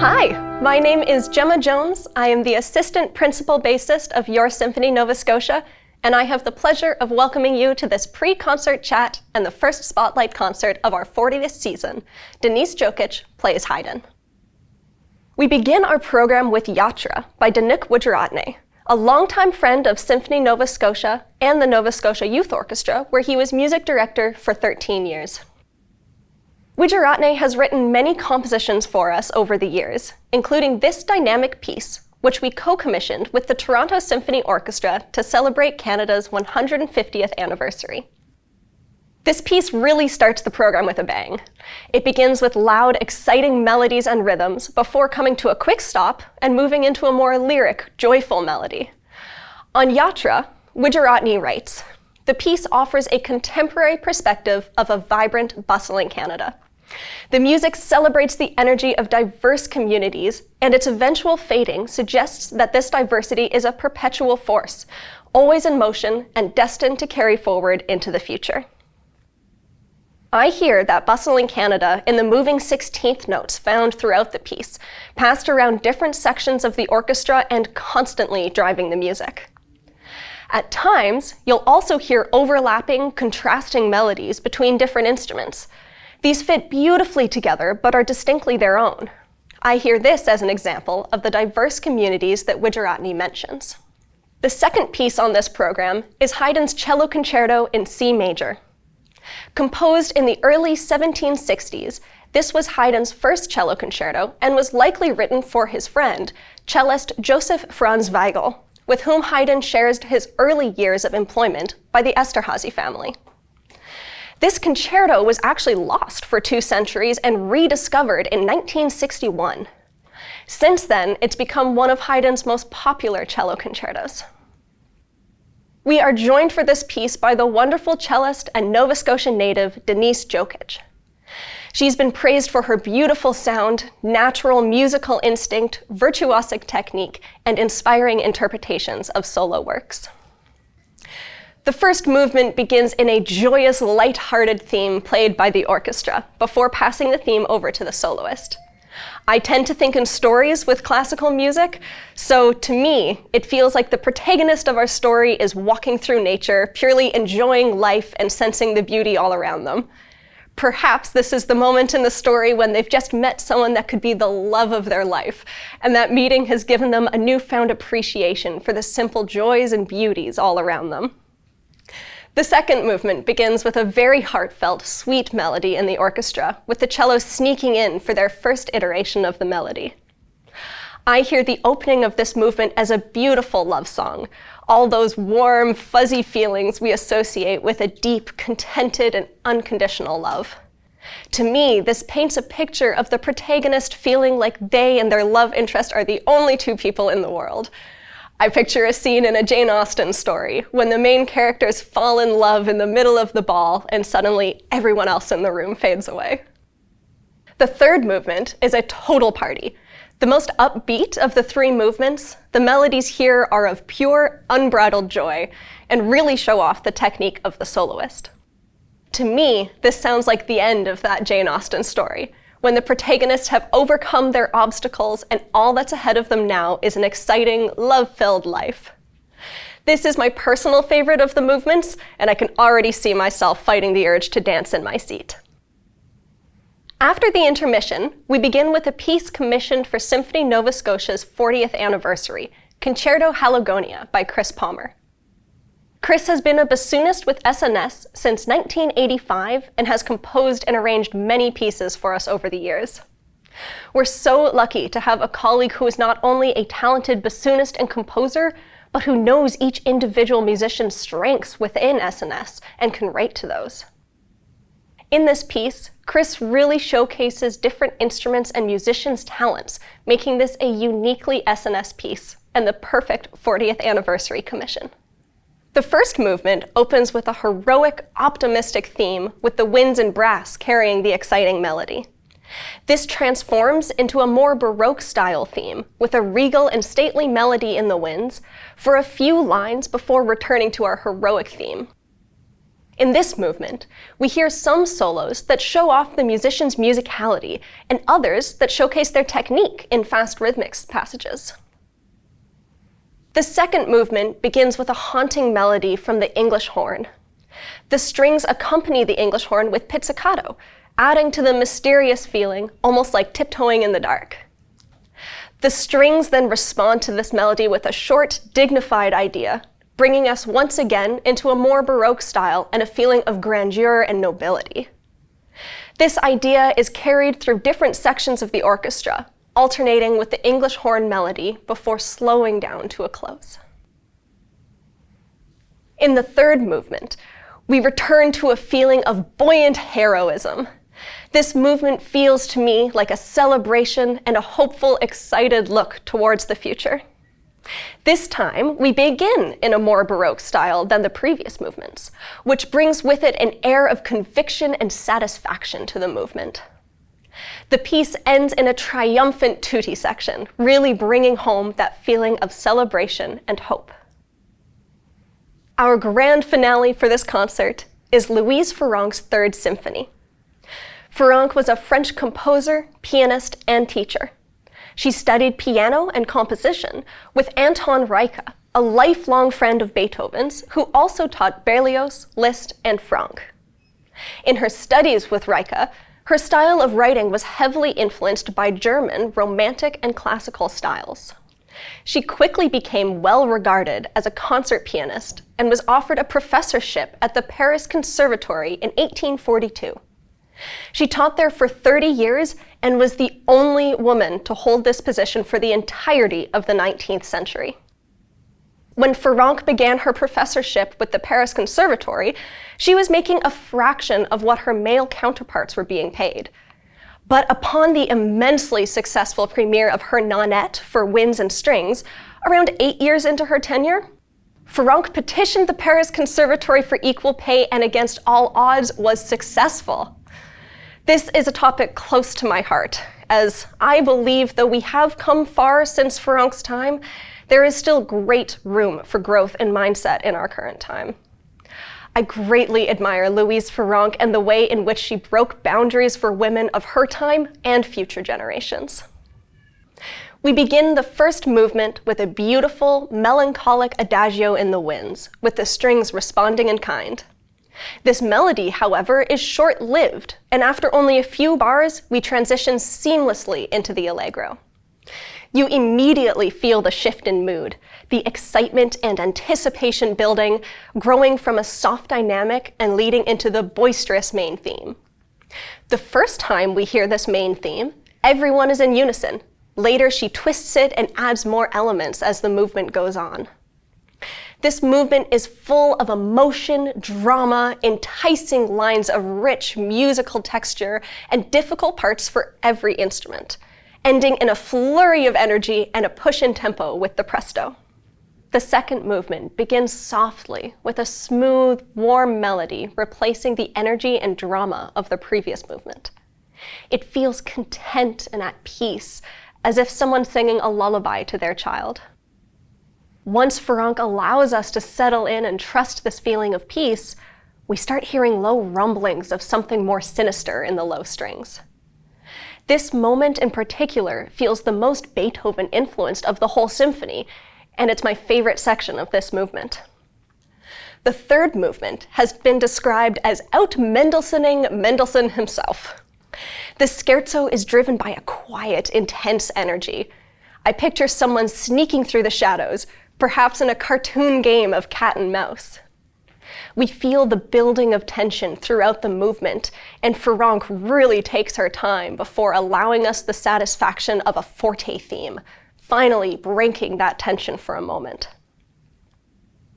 Hi, my name is Jemma Jones. I am the assistant principal bassist of Your Symphony Nova Scotia, and I have the pleasure of welcoming you to this pre-concert chat and the first spotlight concert of our 40th season. Denise Djokic plays Haydn. We begin our program with Yatra by Dinuk Wijeratne, a longtime friend of Symphony Nova Scotia and the Nova Scotia Youth Orchestra, where he was music director for 13 years. Wijeratne has written many compositions for us over the years, including this dynamic piece, which we co-commissioned with the Toronto Symphony Orchestra to celebrate Canada's 150th anniversary. This piece really starts the program with a bang. It begins with loud, exciting melodies and rhythms before coming to a quick stop and moving into a more lyric, joyful melody. On Yatra, Wijeratne writes, "The piece offers a contemporary perspective of a vibrant, bustling Canada. The music celebrates the energy of diverse communities, and its eventual fading suggests that this diversity is a perpetual force, always in motion and destined to carry forward into the future." I hear that bustling Canada in the moving 16th notes found throughout the piece, passed around different sections of the orchestra and constantly driving the music. At times, you'll also hear overlapping, contrasting melodies between different instruments. These fit beautifully together, but are distinctly their own. I hear this as an example of the diverse communities that Wijeratne mentions. The second piece on this program is Haydn's Cello Concerto in C major. Composed in the early 1760s, this was Haydn's first cello concerto and was likely written for his friend, cellist Joseph Franz Weigl, with whom Haydn shares his early years of employment by the Esterházy family. This concerto was actually lost for 2 centuries and rediscovered in 1961. Since then, it's become one of Haydn's most popular cello concertos. We are joined for this piece by the wonderful cellist and Nova Scotia native Denise Djokic. She's been praised for her beautiful sound, natural musical instinct, virtuosic technique, and inspiring interpretations of solo works. The first movement begins in a joyous, light-hearted theme played by the orchestra, before passing the theme over to the soloist. I tend to think in stories with classical music, so to me, it feels like the protagonist of our story is walking through nature, purely enjoying life and sensing the beauty all around them. Perhaps this is the moment in the story when they've just met someone that could be the love of their life, and that meeting has given them a newfound appreciation for the simple joys and beauties all around them. The second movement begins with a very heartfelt, sweet melody in the orchestra, with the cello sneaking in for their first iteration of the melody. I hear the opening of this movement as a beautiful love song, all those warm, fuzzy feelings we associate with a deep, contented, and unconditional love. To me, this paints a picture of the protagonist feeling like they and their love interest are the only 2 people in the world. I picture a scene in a Jane Austen story when the main characters fall in love in the middle of the ball and suddenly everyone else in the room fades away. The third movement is a total party. The most upbeat of the 3 movements, the melodies here are of pure, unbridled joy and really show off the technique of the soloist. To me, this sounds like the end of that Jane Austen story, when the protagonists have overcome their obstacles and all that's ahead of them now is an exciting, love-filled life. This is my personal favorite of the movements, and I can already see myself fighting the urge to dance in my seat. After the intermission, we begin with a piece commissioned for Symphony Nova Scotia's 40th anniversary, Concerto Haligonia by Chris Palmer. Chris has been a bassoonist with SNS since 1985 and has composed and arranged many pieces for us over the years. We're so lucky to have a colleague who is not only a talented bassoonist and composer, but who knows each individual musician's strengths within SNS and can write to those. In this piece, Chris really showcases different instruments and musicians' talents, making this a uniquely SNS piece and the perfect 40th anniversary commission. The first movement opens with a heroic, optimistic theme with the winds and brass carrying the exciting melody. This transforms into a more Baroque-style theme with a regal and stately melody in the winds for a few lines before returning to our heroic theme. In this movement, we hear some solos that show off the musician's musicality and others that showcase their technique in fast rhythmic passages. The second movement begins with a haunting melody from the English horn. The strings accompany the English horn with pizzicato, adding to the mysterious feeling, almost like tiptoeing in the dark. The strings then respond to this melody with a short, dignified idea, bringing us once again into a more Baroque style and a feeling of grandeur and nobility. This idea is carried through different sections of the orchestra, alternating with the English horn melody before slowing down to a close. In the third movement, we return to a feeling of buoyant heroism. This movement feels to me like a celebration and a hopeful, excited look towards the future. This time, we begin in a more Baroque style than the previous movements, which brings with it an air of conviction and satisfaction to the movement. The piece ends in a triumphant tutti section, really bringing home that feeling of celebration and hope. Our grand finale for this concert is Louise Farrenc's Third Symphony. Farrenc was a French composer, pianist, and teacher. She studied piano and composition with Anton Reicha, a lifelong friend of Beethoven's, who also taught Berlioz, Liszt, and Franck. In her studies with Reicha, her style of writing was heavily influenced by German Romantic and classical styles. She quickly became well regarded as a concert pianist and was offered a professorship at the Paris Conservatory in 1842. She taught there for 30 years and was the only woman to hold this position for the entirety of the 19th century. When Farrenc began her professorship with the Paris Conservatory, she was making a fraction of what her male counterparts were being paid. But upon the immensely successful premiere of her nonette for winds and strings, around 8 years into her tenure, Farrenc petitioned the Paris Conservatory for equal pay and against all odds was successful. This is a topic close to my heart, as I believe though we have come far since Farrenc's time, there is still great room for growth and mindset in our current time. I greatly admire Louise Farrenc and the way in which she broke boundaries for women of her time and future generations. We begin the first movement with a beautiful, melancholic adagio in the winds, with the strings responding in kind. This melody, however, is short-lived, and after only a few bars, we transition seamlessly into the allegro. You immediately feel the shift in mood, the excitement and anticipation building, growing from a soft dynamic and leading into the boisterous main theme. The first time we hear this main theme, everyone is in unison. Later, she twists it and adds more elements as the movement goes on. This movement is full of emotion, drama, enticing lines of rich musical texture, and difficult parts for every instrument, ending in a flurry of energy and a push in tempo with the presto. The second movement begins softly with a smooth, warm melody replacing the energy and drama of the previous movement. It feels content and at peace, as if someone's singing a lullaby to their child. Once Farrenc allows us to settle in and trust this feeling of peace, we start hearing low rumblings of something more sinister in the low strings. This moment in particular feels the most Beethoven-influenced of the whole symphony, and it's my favorite section of this movement. The third movement has been described as out-Mendelssohning Mendelssohn himself. The scherzo is driven by a quiet, intense energy. I picture someone sneaking through the shadows, perhaps in a cartoon game of cat and mouse. We feel the building of tension throughout the movement, and Farrenc really takes her time before allowing us the satisfaction of a forte theme, finally breaking that tension for a moment.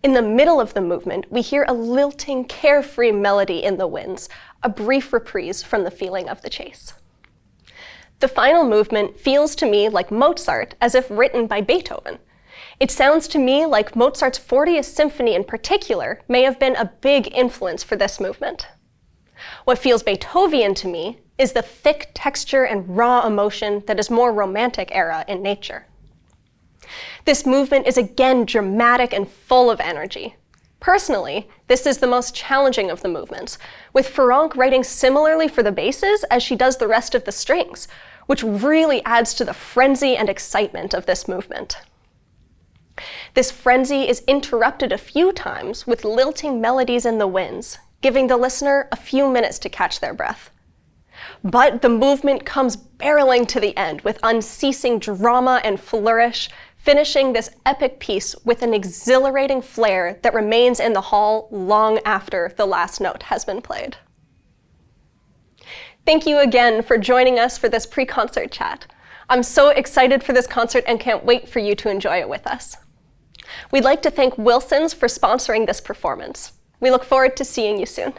In the middle of the movement, we hear a lilting, carefree melody in the winds, a brief reprise from the feeling of the chase. The final movement feels to me like Mozart, as if written by Beethoven. It sounds to me like Mozart's 40th Symphony in particular may have been a big influence for this movement. What feels Beethoven to me is the thick texture and raw emotion that is more Romantic era in nature. This movement is again dramatic and full of energy. Personally, this is the most challenging of the movements, with Farrenc writing similarly for the basses as she does the rest of the strings, which really adds to the frenzy and excitement of this movement. This frenzy is interrupted a few times with lilting melodies in the winds, giving the listener a few minutes to catch their breath. But the movement comes barreling to the end with unceasing drama and flourish, finishing this epic piece with an exhilarating flair that remains in the hall long after the last note has been played. Thank you again for joining us for this pre-concert chat. I'm so excited for this concert and can't wait for you to enjoy it with us. We'd like to thank Wilson's for sponsoring this performance. We look forward to seeing you soon.